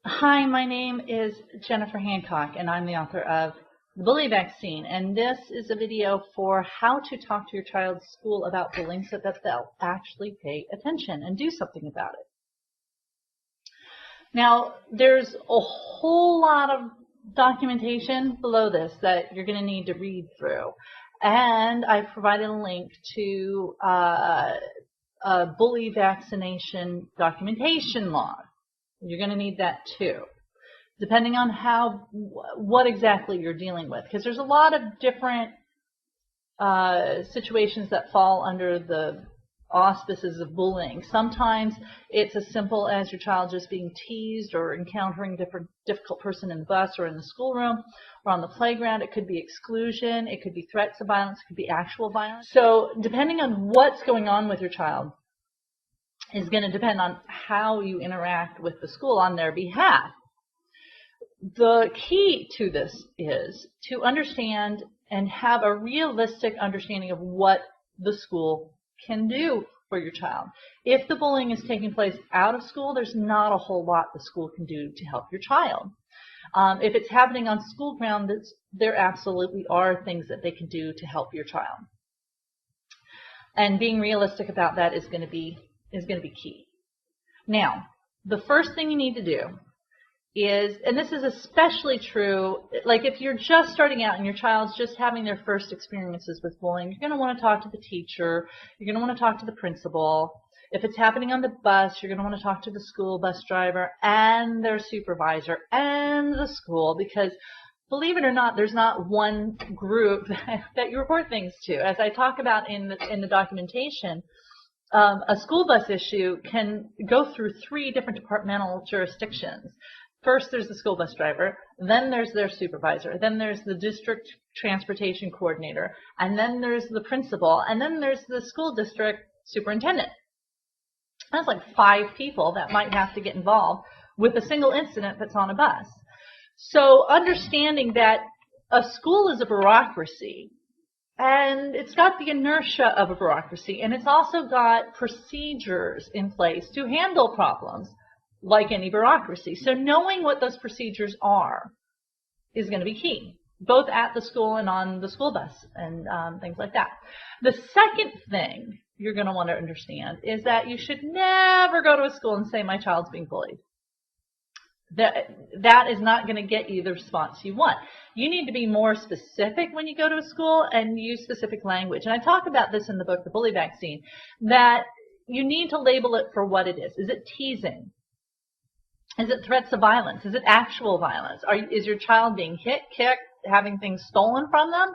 Hi, my name is Jennifer Hancock, and I'm the author of The Bully Vaccine. And this is a video for how to talk to your child's school about bullying so that they'll actually pay attention and do something about it. Now, there's a whole lot of documentation below this that you're going to need to read through. And I've provided a link to a bully vaccination documentation log. You're going to need that too, depending on what exactly you're dealing with, because there's a lot of different situations that fall under the auspices of bullying. Sometimes it's as simple as your child just being teased or encountering a difficult person in the bus or in the schoolroom or on the playground. It could be exclusion. It could be threats of violence. It could be actual violence. So depending on what's going on with your child is going to depend on how you interact with the school on their behalf. The key to this is to understand and have a realistic understanding of what the school can do for your child. If the bullying is taking place out of school, there's not a whole lot the school can do to help your child. If it's happening on school grounds, there absolutely are things that they can do to help your child. And being realistic about that is going to be key. Now, the first thing you need to do is, and this is especially true, like if you're just starting out and your child's just having their first experiences with bullying, you're going to want to talk to the teacher, you're going to want to talk to the principal. If it's happening on the bus, you're going to want to talk to the school bus driver and their supervisor and the school, because believe it or not, there's not one group that you report things to. As I talk about in the documentation, a school bus issue can go through 3 different departmental jurisdictions. First, there's the school bus driver, then there's their supervisor, then there's the district transportation coordinator, and then there's the principal, and then there's the school district superintendent. That's like 5 people that might have to get involved with a single incident that's on a bus. So understanding that a school is a bureaucracy, and it's got the inertia of a bureaucracy, and it's also got procedures in place to handle problems like any bureaucracy. So knowing what those procedures are is going to be key, both at the school and on the school bus and things like that. The second thing you're going to want to understand is that you should never go to a school and say, my child's being bullied. That is not going to get you the response you want. You need to be more specific when you go to a school and use specific language. And I talk about this in the book, The Bully Vaccine, that you need to label it for what it is. Is it teasing? Is it threats of violence? Is it actual violence? Is your child being hit, kicked, having things stolen from them?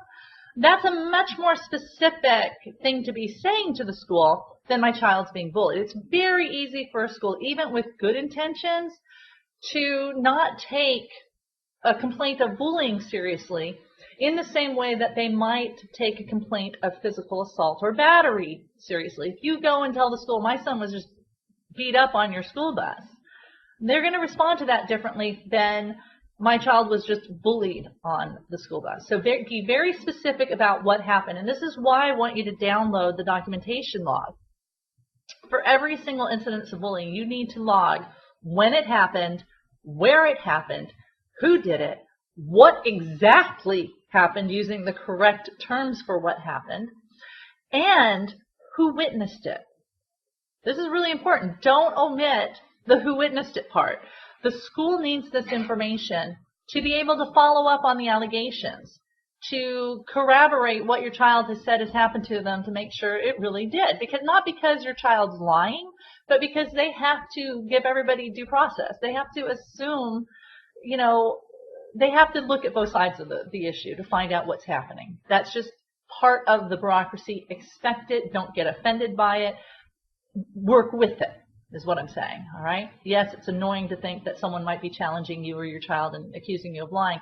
That's a much more specific thing to be saying to the school than my child's being bullied. It's very easy for a school, even with good intentions, to not take a complaint of bullying seriously in the same way that they might take a complaint of physical assault or battery seriously. If you go and tell the school, my son was just beat up on your school bus, they're going to respond to that differently than my child was just bullied on the school bus. So be very specific about what happened. And this is why I want you to download the documentation log. For every single incident of bullying, you need to log when it happened, where it happened, who did it, what exactly happened using the correct terms for what happened, and who witnessed it. This is really important. Don't omit the who witnessed it part. The school needs this information to be able to follow up on the allegations, to corroborate what your child has said has happened to them, to make sure it really did. Not because your child's lying, but because they have to give everybody due process. They have to assume, they have to look at both sides of the issue to find out what's happening. That's just part of the bureaucracy. Expect it. Don't get offended by it. Work with it, is what I'm saying, all right? Yes, it's annoying to think that someone might be challenging you or your child and accusing you of lying.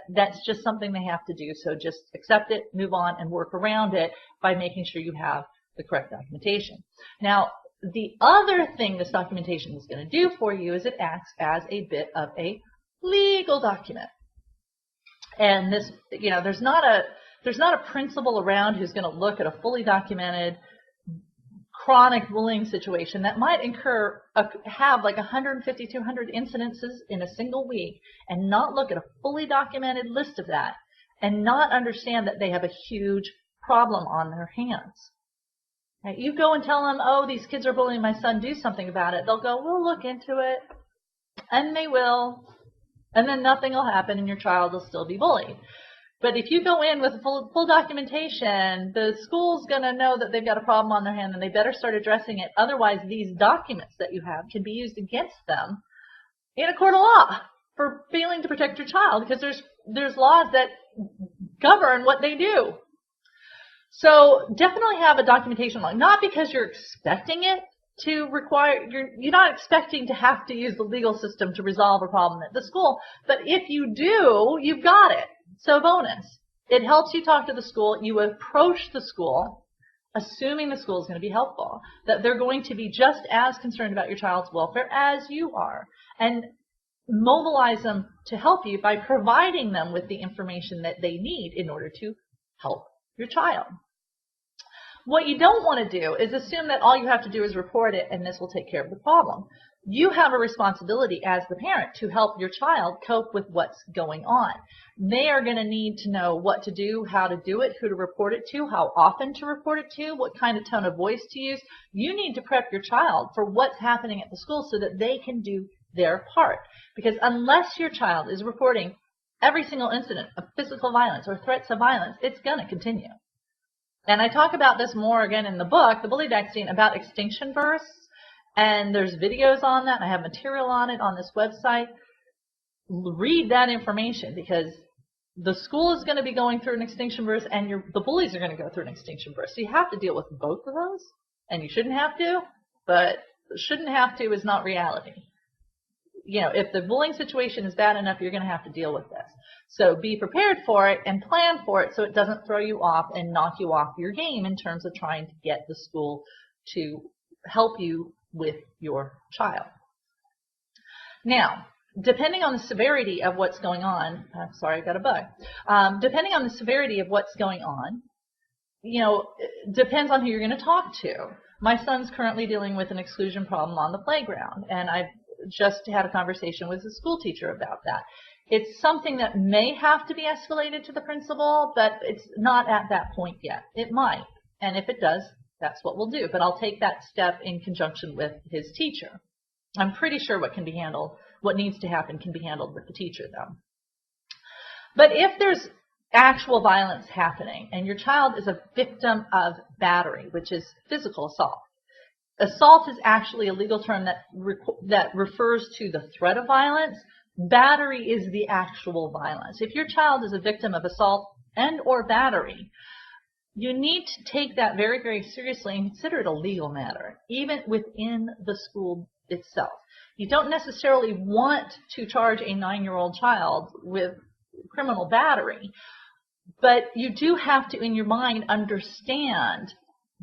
That's just something they have to do. So just accept it, move on, and work around it by making sure you have the correct documentation. Now, the other thing this documentation is going to do for you is it acts as a bit of a legal document. And this, there's not a principal around who's going to look at a fully documented chronic bullying situation that might have like 150, 200 incidences in a single week and not look at a fully documented list of that and not understand that they have a huge problem on their hands. Right? You go and tell them, oh, these kids are bullying my son, do something about it. They'll go, we'll look into it. And they will. And then nothing will happen and your child will still be bullied. But if you go in with full documentation, the school's going to know that they've got a problem on their hand and they better start addressing it. Otherwise, these documents that you have can be used against them in a court of law for failing to protect your child, because there's laws that govern what they do. So definitely have a documentation log, not because you're expecting it to require, you're not expecting to have to use the legal system to resolve a problem at the school, but if you do, you've got it. So bonus. It helps you talk to the school. You approach the school, assuming the school is going to be helpful, that they're going to be just as concerned about your child's welfare as you are, and mobilize them to help you by providing them with the information that they need in order to help your child. What you don't want to do is assume that all you have to do is report it and this will take care of the problem. You have a responsibility as the parent to help your child cope with what's going on. They are going to need to know what to do, how to do it, who to report it to, how often to report it to, what kind of tone of voice to use. You need to prep your child for what's happening at the school so that they can do their part. Because unless your child is reporting every single incident of physical violence or threats of violence, it's going to continue. And I talk about this more again in the book, The Bully Vaccine, about extinction bursts. And there's videos on that. And I have material on it on this website. Read that information, because the school is going to be going through an extinction burst and the bullies are going to go through an extinction burst. So you have to deal with both of those. And you shouldn't have to, but shouldn't have to is not reality. You know, if the bullying situation is bad enough, you're going to have to deal with this. So be prepared for it and plan for it so it doesn't throw you off and knock you off your game in terms of trying to get the school to help you with your child. Now, depending on the severity of what's going on, I'm sorry, I got a bug. Depending on the severity of what's going on, you know, it depends on who you're going to talk to. My son's currently dealing with an exclusion problem on the playground, and I've just had a conversation with a school teacher about that. It's something that may have to be escalated to the principal, but it's not at that point yet. It might, and if it does, that's what we'll do. But I'll take that step in conjunction with his teacher. I'm pretty sure what can be handled, what needs to happen can be handled with the teacher, though. But if there's actual violence happening and your child is a victim of battery, which is physical assault. Assault is actually a legal term that refers to the threat of violence. Battery is the actual violence. If your child is a victim of assault and or battery, you need to take that very, very seriously and consider it a legal matter, even within the school itself. You don't necessarily want to charge a 9-year-old child with criminal battery, but you do have to, in your mind, understand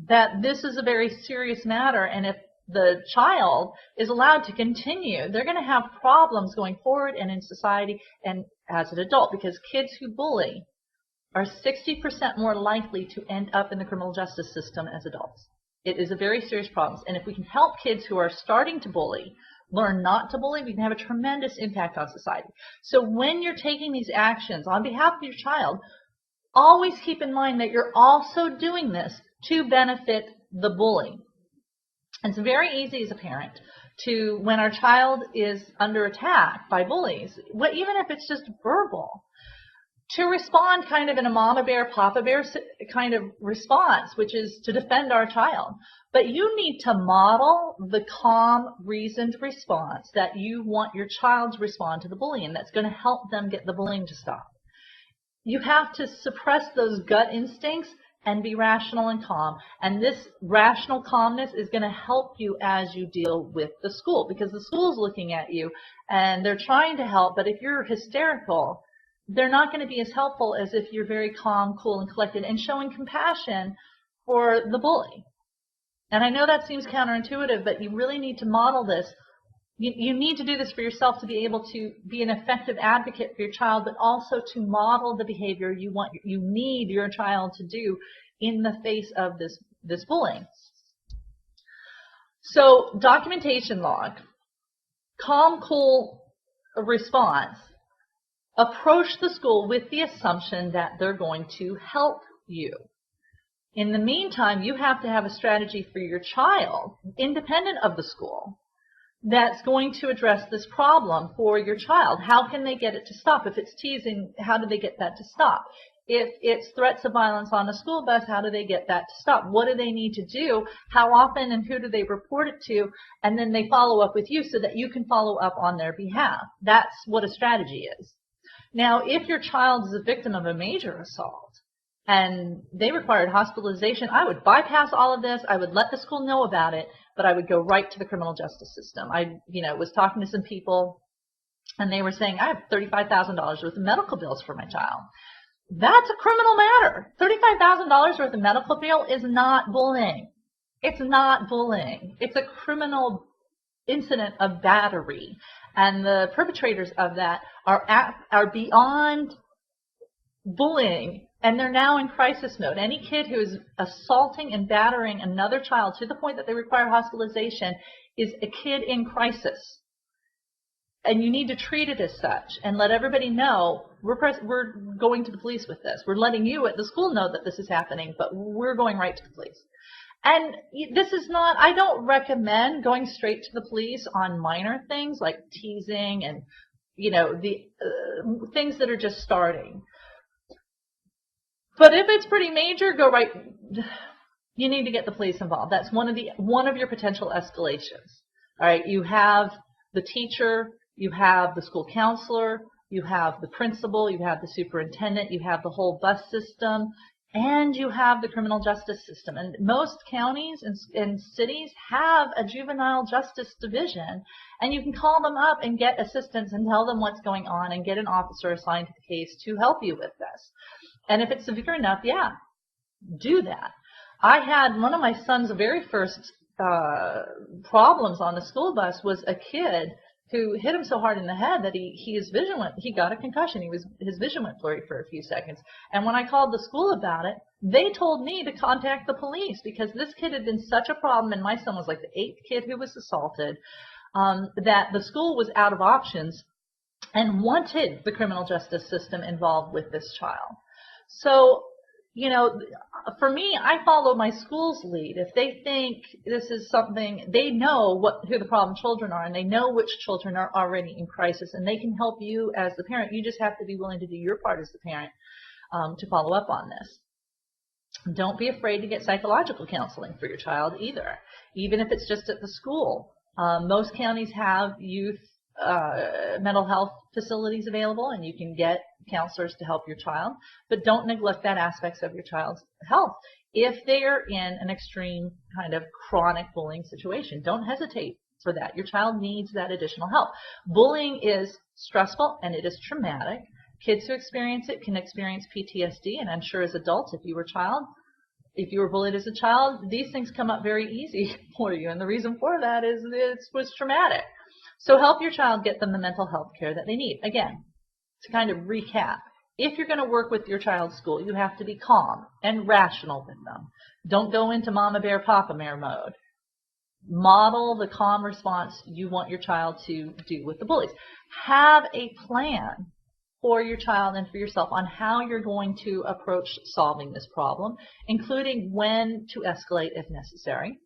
that this is a very serious matter, and if the child is allowed to continue, they're going to have problems going forward and in society and as an adult, because kids who bully are 60% more likely to end up in the criminal justice system as adults. It is a very serious problem, and if we can help kids who are starting to bully learn not to bully, we can have a tremendous impact on society. So when you're taking these actions on behalf of your child, always keep in mind that you're also doing this to benefit the bully. It's very easy as a parent to, when our child is under attack by bullies, even if it's just verbal, to respond kind of in a mama bear, papa bear kind of response, which is to defend our child. But you need to model the calm, reasoned response that you want your child to respond to the bullying, that's going to help them get the bullying to stop. You have to suppress those gut instincts and be rational and calm. And this rational calmness is going to help you as you deal with the school, because the school is looking at you and they're trying to help. But if you're hysterical, they're not going to be as helpful as if you're very calm, cool, and collected and showing compassion for the bully. And I know that seems counterintuitive, but you really need to model this. You need to do this for yourself to be able to be an effective advocate for your child, but also to model the behavior you need your child to do in the face of this bullying. So documentation log, calm, cool response. Approach the school with the assumption that they're going to help you. In the meantime, you have to have a strategy for your child, independent of the school, that's going to address this problem for your child. How can they get it to stop? If it's teasing, how do they get that to stop? If it's threats of violence on a school bus, how do they get that to stop? What do they need to do? How often and who do they report it to? And then they follow up with you so that you can follow up on their behalf. That's what a strategy is. Now, if your child is a victim of a major assault and they required hospitalization, I would bypass all of this. I would let the school know about it, but I would go right to the criminal justice system. I was talking to some people, and they were saying, I have $35,000 worth of medical bills for my child. That's a criminal matter. $35,000 worth of medical bill is not bullying. It's not bullying. It's a criminal incident of battery. And the perpetrators of that are beyond bullying, and they're now in crisis mode. Any kid who is assaulting and battering another child to the point that they require hospitalization is a kid in crisis. And you need to treat it as such and let everybody know we're going to the police with this. We're letting you at the school know that this is happening, but we're going right to the police. And this is not, I don't recommend going straight to the police on minor things like teasing and, the things that are just starting. But if it's pretty major, go right. You need to get the police involved. That's one of your potential escalations. All right, you have the teacher, you have the school counselor, you have the principal, you have the superintendent, you have the whole bus system, and you have the criminal justice system. And most counties and cities have a juvenile justice division, and you can call them up and get assistance and tell them what's going on and get an officer assigned to the case to help you with this. And if it's severe enough, yeah, do that. I had one of my son's very first problems on the school bus was a kid who hit him so hard in the head that his vision went, he got a concussion. His vision went blurry for a few seconds. And when I called the school about it, they told me to contact the police because this kid had been such a problem, and my son was like the 8th kid who was assaulted, that the school was out of options and wanted the criminal justice system involved with this child. So, for me, I follow my school's lead. If they think this is something, they know who the problem children are, and they know which children are already in crisis, and they can help you as the parent. You just have to be willing to do your part as the parent to follow up on this. Don't be afraid to get psychological counseling for your child either, even if it's just at the school. Most counties have youth mental health facilities available, and you can get counselors to help your child, but don't neglect that aspects of your child's health. If they are in an extreme kind of chronic bullying situation, don't hesitate for that. Your child needs that additional help. Bullying is stressful and it is traumatic. Kids who experience it can experience PTSD, and I'm sure as adults, if you were bullied as a child, these things come up very easy for you, and the reason for that is it was traumatic. So help your child get them the mental health care that they need. Again, to kind of recap, if you're going to work with your child's school, you have to be calm and rational with them. Don't go into mama bear, papa bear mode. Model the calm response you want your child to do with the bullies. Have a plan for your child and for yourself on how you're going to approach solving this problem, including when to escalate if necessary,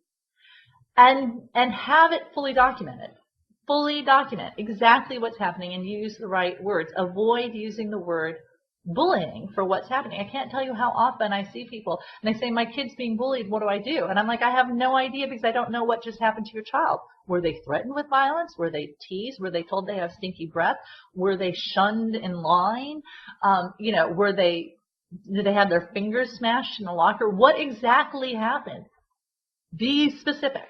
and have it fully documented. Fully document exactly what's happening and use the right words. Avoid using the word bullying for what's happening. I can't tell you how often I see people and they say, my kid's being bullied, what do I do? And I'm like, I have no idea because I don't know what just happened to your child. Were they threatened with violence? Were they teased? Were they told they have stinky breath? Were they shunned in line? Did they have their fingers smashed in a locker? What exactly happened? Be specific.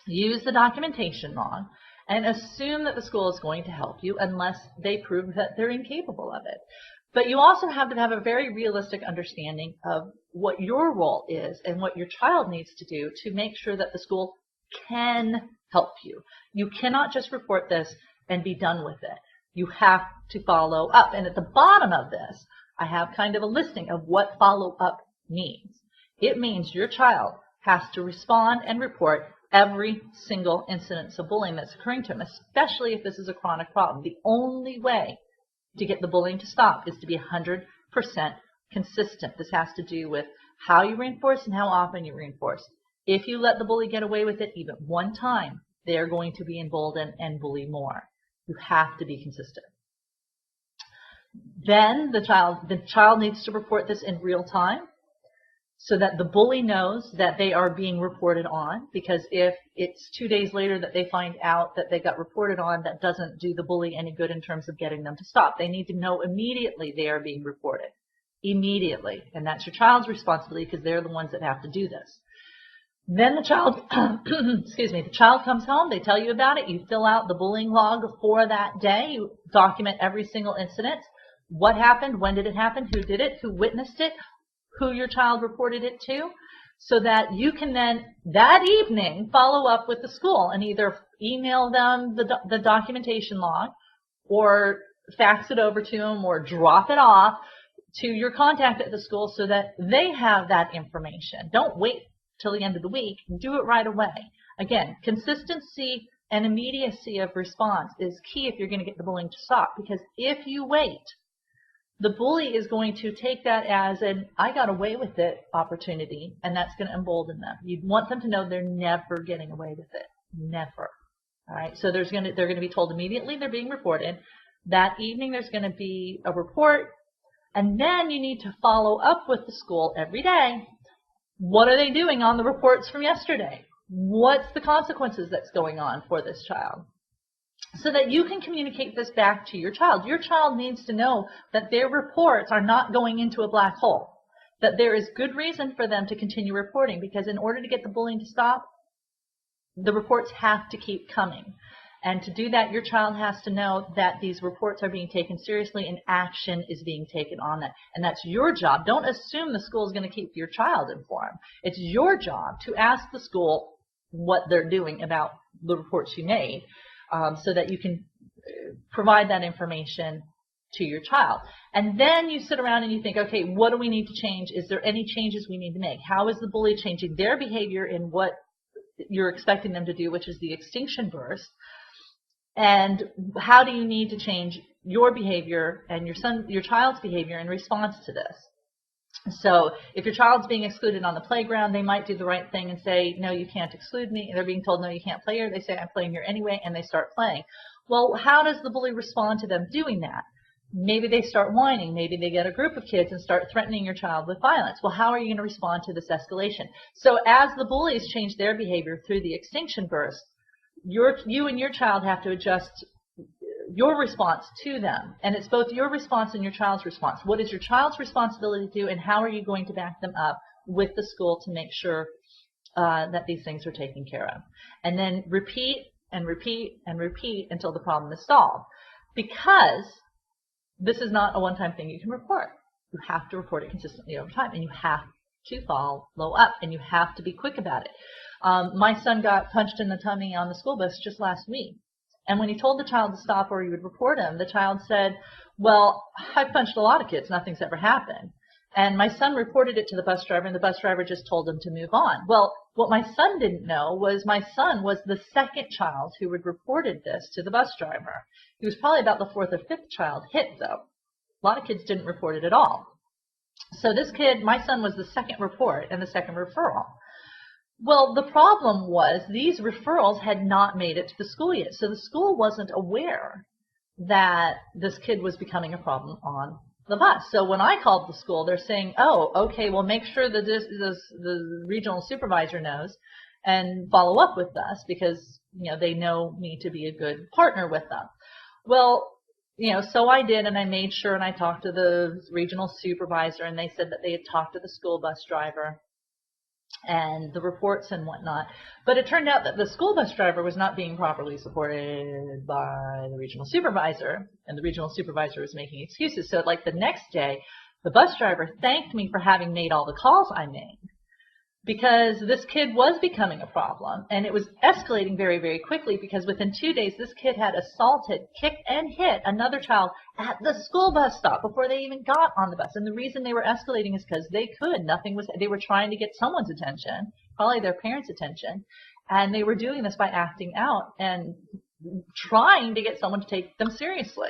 Use the documentation log and assume that the school is going to help you unless they prove that they're incapable of it. But you also have to have a very realistic understanding of what your role is and what your child needs to do to make sure that the school can help you. You cannot just report this and be done with it. You have to follow up. And at the bottom of this, I have kind of a listing of what follow up means. It means your child has to respond and report every single incident of bullying that's occurring to him, especially if this is a chronic problem. The only way to get the bullying to stop is to be 100% consistent. This has to do with how you reinforce and how often you reinforce. If you let the bully get away with it even one time, they are going to be emboldened and bully more. You have to be consistent. Then the child needs to report this in real time so that the bully knows that they are being reported on, because if it's 2 days later that they find out that they got reported on, that doesn't do the bully any good in terms of getting them to stop. They need to know immediately they are being reported. Immediately. And that's your child's responsibility because they're the ones that have to do this. Then the child, the child comes home, they tell you about it, you fill out the bullying log for that day, you document every single incident, what happened, when did it happen, who did it, who witnessed it, who your child reported it to, so that you can then, that evening, follow up with the school and either email them the documentation log or fax it over to them or drop it off to your contact at the school so that they have that information. Don't wait till the end of the week. Do it right away. Again, consistency and immediacy of response is key if you're going to get the bullying to stop, because if you wait, the bully is going to take that as an I got away with it opportunity, and that's going to embolden them. You want them to know they're never getting away with it. Never. All right? So they're going to be told immediately they're being reported. That evening there's going to be a report, and then you need to follow up with the school every day. What are they doing on the reports from yesterday? What's the consequences that's going on for this child? So that you can communicate this back to your child. Your child needs to know that their reports are not going into a black hole, that there is good reason for them to continue reporting, because in order to get the bullying to stop, the reports have to keep coming. And to do that, your child has to know that these reports are being taken seriously and action is being taken on that. And that's your job. Don't assume the school is going to keep your child informed. It's your job to ask the school what they're doing about the reports you made, so that you can provide that information to your child. And then you sit around and you think, okay, what do we need to change? Is there any changes we need to make? How is the bully changing their behavior in what you're expecting them to do, which is the extinction burst? And how do you need to change your behavior and your child's behavior in response to this? So if your child's being excluded on the playground, they might do the right thing and say, no, you can't exclude me. They're being told, no, you can't play here. They say, I'm playing here anyway, and they start playing. Well, how does the bully respond to them doing that? Maybe they start whining. Maybe they get a group of kids and start threatening your child with violence. Well, how are you going to respond to this escalation? So as the bullies change their behavior through the extinction burst, you and your child have to adjust your response to them. And it's both your response and your child's response. What is your child's responsibility to do, and how are you going to back them up with the school to make sure that these things are taken care of? And then repeat and repeat and repeat until the problem is solved. Because this is not a one-time thing you can report. You have to report it consistently over time, and you have to follow up, and you have to be quick about it. My son got punched in the tummy on the school bus just last week. And when he told the child to stop or he would report him, the child said, well, I've punched a lot of kids. Nothing's ever happened. And my son reported it to the bus driver, and the bus driver just told him to move on. Well, what my son didn't know was my son was the second child who had reported this to the bus driver. He was probably about the fourth or fifth child hit, though. A lot of kids didn't report it at all. So this kid, my son, was the second report and the second referral. Well, the problem was these referrals had not made it to the school yet. So the school wasn't aware that this kid was becoming a problem on the bus. So when I called the school, they're saying, oh, okay, well, make sure that the regional supervisor knows and follow up with us, because, you know, they know me to be a good partner with them. Well, you know, so I did, and I made sure, and I talked to the regional supervisor, and they said that they had talked to the school bus driver and the reports and whatnot. But it turned out that the school bus driver was not being properly supported by the regional supervisor, and the regional supervisor was making excuses. So like the next day, the bus driver thanked me for having made all the calls I made, because this kid was becoming a problem, and it was escalating very, very quickly, because within 2 days, this kid had assaulted, kicked, and hit another child at the school bus stop before they even got on the bus. And the reason they were escalating is because they could. They were trying to get someone's attention, probably their parents' attention, And they were doing this by acting out and trying to get someone to take them seriously.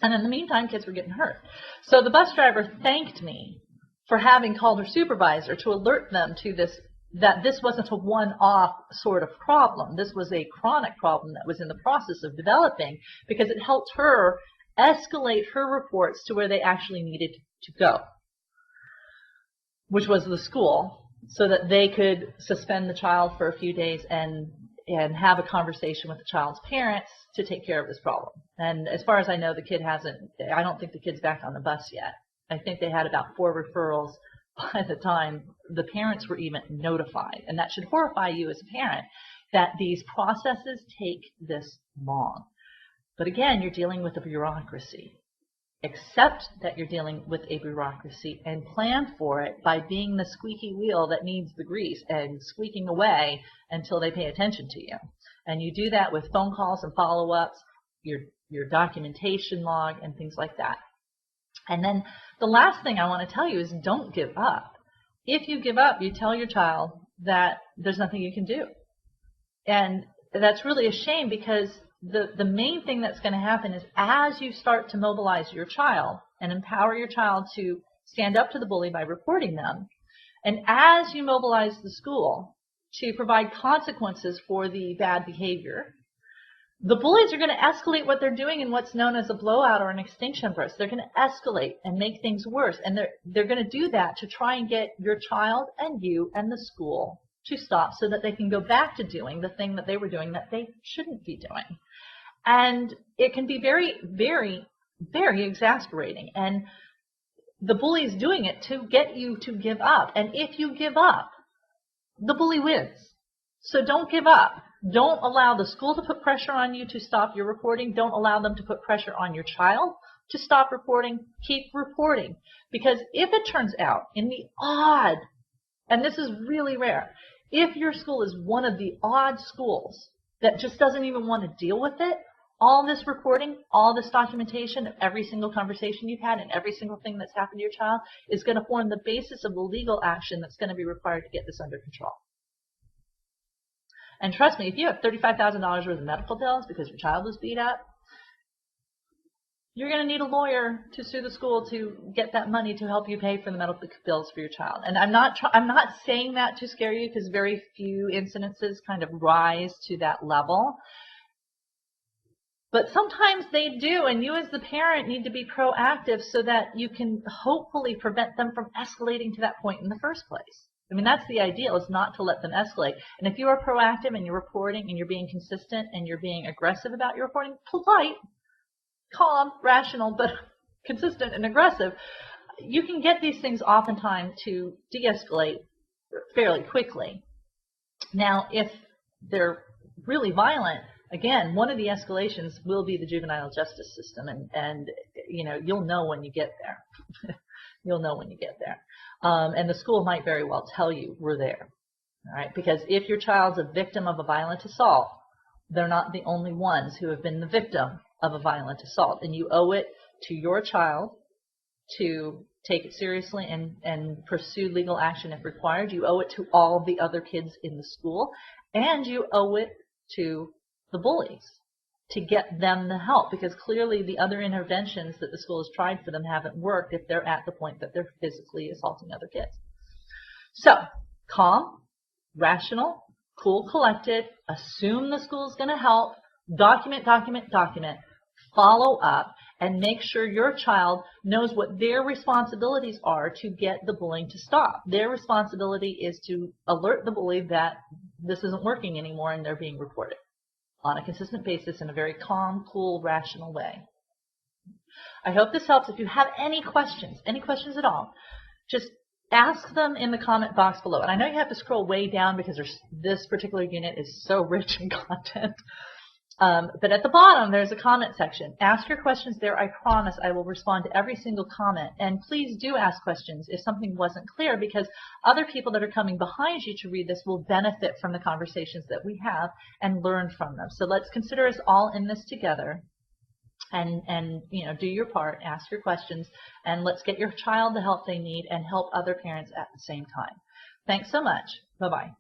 And in the meantime, kids were getting hurt. So the bus driver thanked me for having called her supervisor to alert them to this, that this wasn't a one-off sort of problem. This was a chronic problem that was in the process of developing, because it helped her escalate her reports to where they actually needed to go, which was the school, so that they could suspend the child for a few days and have a conversation with the child's parents to take care of this problem. And as far as I know, the kid hasn't, I don't think the kid's back on the bus yet. I think they had about 4 referrals by the time the parents were even notified. And that should horrify you as a parent, that these processes take this long. But again, you're dealing with a bureaucracy. Accept that you're dealing with a bureaucracy and plan for it by being the squeaky wheel that needs the grease and squeaking away until they pay attention to you. And you do that with phone calls and follow-ups, your documentation log, and things like that. And then the last thing I want to tell you is don't give up. If you give up, you tell your child that there's nothing you can do. And that's really a shame, because the main thing that's going to happen is, as you start to mobilize your child and empower your child to stand up to the bully by reporting them, and as you mobilize the school to provide consequences for the bad behavior, the bullies are going to escalate what they're doing in what's known as a blowout or an extinction burst. They're going to escalate and make things worse, and they're going to do that to try and get your child and you and the school to stop, so that they can go back to doing the thing that they were doing that they shouldn't be doing. And it can be very, very, very exasperating. And the bully is doing it to get you to give up. And if you give up, the bully wins. So don't give up. Don't allow the school to put pressure on you to stop your reporting. Don't allow them to put pressure on your child to stop reporting. Keep reporting. Because if it turns out in the odd, and this is really rare, if your school is one of the odd schools that just doesn't even want to deal with it, all this reporting, all this documentation of every single conversation you've had and every single thing that's happened to your child is going to form the basis of the legal action that's going to be required to get this under control. And trust me, if you have $35,000 worth of medical bills because your child was beat up, you're going to need a lawyer to sue the school to get that money to help you pay for the medical bills for your child. And I'm not saying that to scare you, because very few incidences kind of rise to that level. But sometimes they do, and you as the parent need to be proactive so that you can hopefully prevent them from escalating to that point in the first place. I mean, that's the ideal, is not to let them escalate. And if you are proactive and you're reporting and you're being consistent and you're being aggressive about your reporting, polite, calm, rational, but consistent and aggressive, you can get these things oftentimes to de-escalate fairly quickly. Now, if they're really violent, again, one of the escalations will be the juvenile justice system, and you know, you'll know when you get there. You'll know when you get there. And the school might very well tell you we're there. All right? Because if your child's a victim of a violent assault, they're not the only ones who have been the victim of a violent assault. And you owe it to your child to take it seriously and pursue legal action if required. You owe it to all the other kids in the school. And you owe it to the bullies to get them the help, because clearly the other interventions that the school has tried for them haven't worked if they're at the point that they're physically assaulting other kids. So, calm, rational, cool, collected, assume the school's going to help, document, document, document, follow up, and make sure your child knows what their responsibilities are to get the bullying to stop. Their responsibility is to alert the bully that this isn't working anymore and they're being reported on a consistent basis in a very calm, cool, rational way. I hope this helps. If you have any questions at all, just ask them in the comment box below. And I know you have to scroll way down because this particular unit is so rich in content. But at the bottom, there's a comment section. Ask your questions there. I promise I will respond to every single comment. And please do ask questions if something wasn't clear, because other people that are coming behind you to read this will benefit from the conversations that we have and learn from them. So let's consider us all in this together, and you know, do your part, ask your questions, and let's get your child the help they need and help other parents at the same time. Thanks so much. Bye-bye.